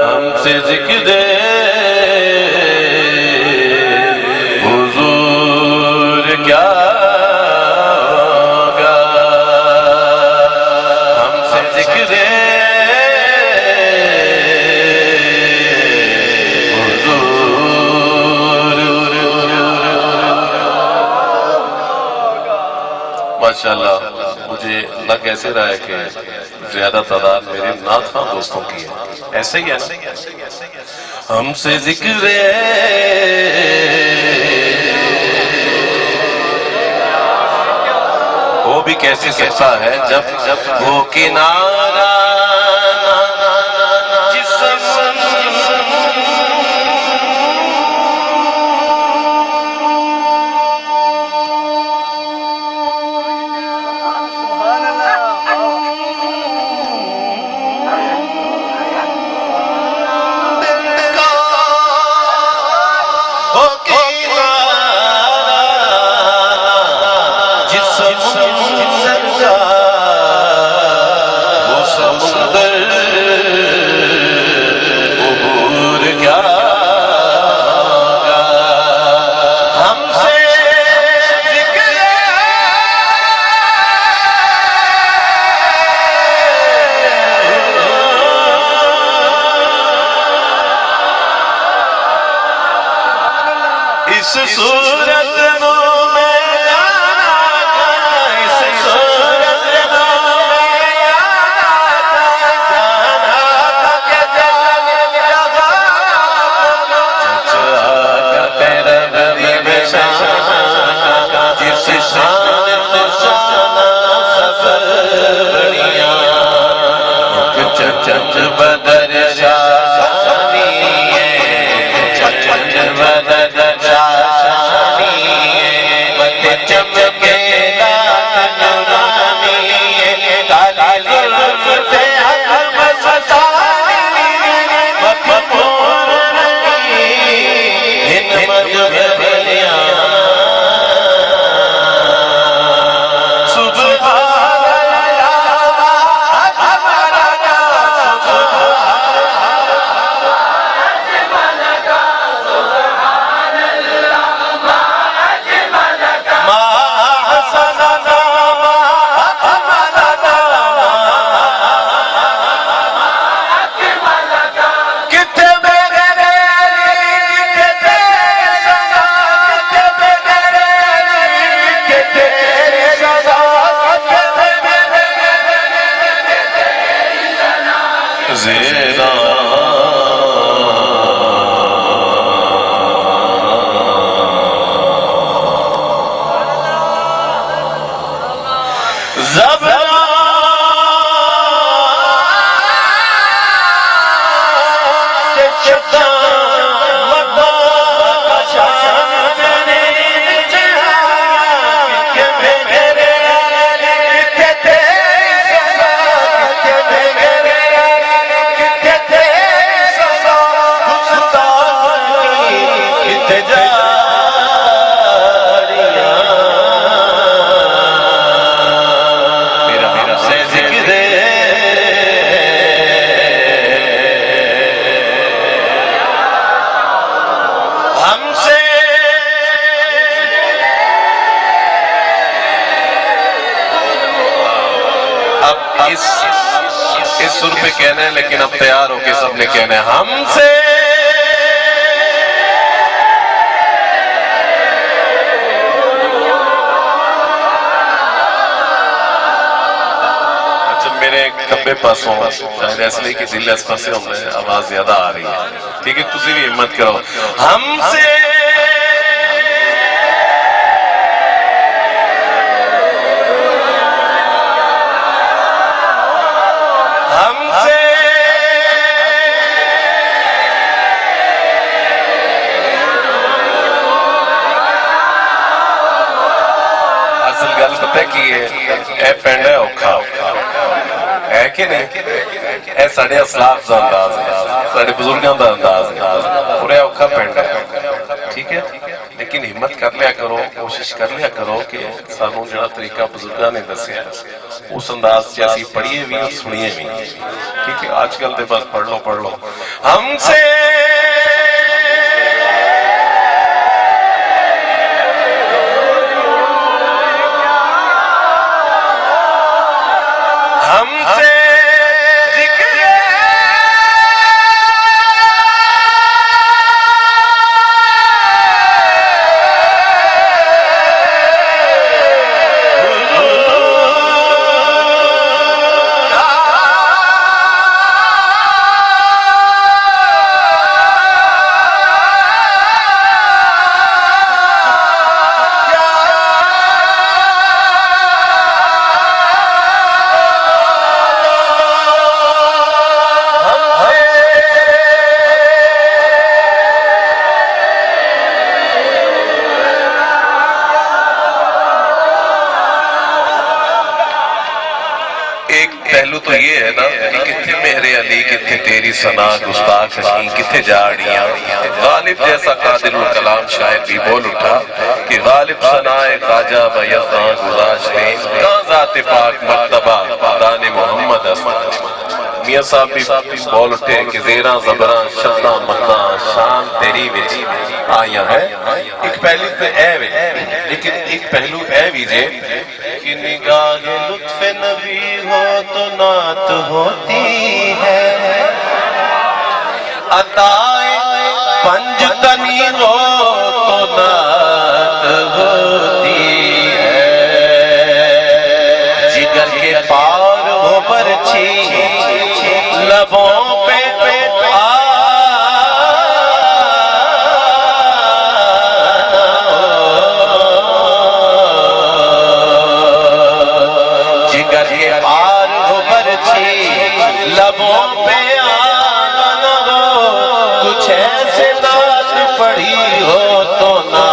हमसे जिक्र हुजूर क्या होगा, हमसे जिक्र माशाअल्लाह। मुझे अल्लाह कैसे रहा है कि ज्यादा तादाद मेरे नात खां दोस्तों की है, ऐसे ही है ना। हमसे जिक्र वो भी कैसे सकता है जब वो किनारा इस सूरत में जाना, इस सूरत में जाना के जाने लगा तेरा गरीब शान जिस शान तो शाना सफर बढ़िया चच बदर शानी चच बदर चमके लाल नूरानी काली जुल्फ से मस्तानी मखमूर रंगी इन मजहबियां सुभान अल्लाह हमारा ज़ेरा इस सुर पे कहना है, लेकिन अब तैयार होके सबने कहना है हमसे अच्छा मेरे खब्बे पासों शायद इसलिए कि दिल इस पासे होंगे आवाज ज्यादा आ रही है, ठीक है तुसी भी हिम्मत करो हमसे गल पता की है पिंड है औखा है कि नहीं, यह साढ़े असलाफ का अंदाज है, साढ़े बुजुर्गों का अंदाज है, और औखा पिंड है, ठीक है। लेकिन लेकिन हिम्मत कर लिया करो, कोशिश कर लिया करो कि सानू जो तरीका बुजुर्गों ने दसिया उस अंदाज से असी पढ़िए भी और सुनिए भी। ठीक है, आजकल तो बस पढ़ लो हमसे पहलू तो ये है ना कि कितने मेहरे अली, कितने तेरी सना, गुस्ताख हसीन कितने जाड़ियां। गालिब जैसा कादिरुल कलाम शायर भी बोल उठा कि गालिब सनाए खाजा बयज़ां गुज़ाश्ते काज़ात पाक मर्तबा दाने मोहम्मद अस्मद। मियां साहब भी बोल उठे कि ज़ेरा ज़बरा शद्दा मद्दा शान तेरी विच आया है। एक पहलू तो है, लेकिन एक पहलू है भी जे कि निगाह लुत्फ़े नबी हो तो नात होती है, अताए पंजतनी हो तो नात होती है। जिगर के पार हो बरछी लबों पे लबों पे आना हो, कुछ ऐसे नात पढ़ी हो तो ना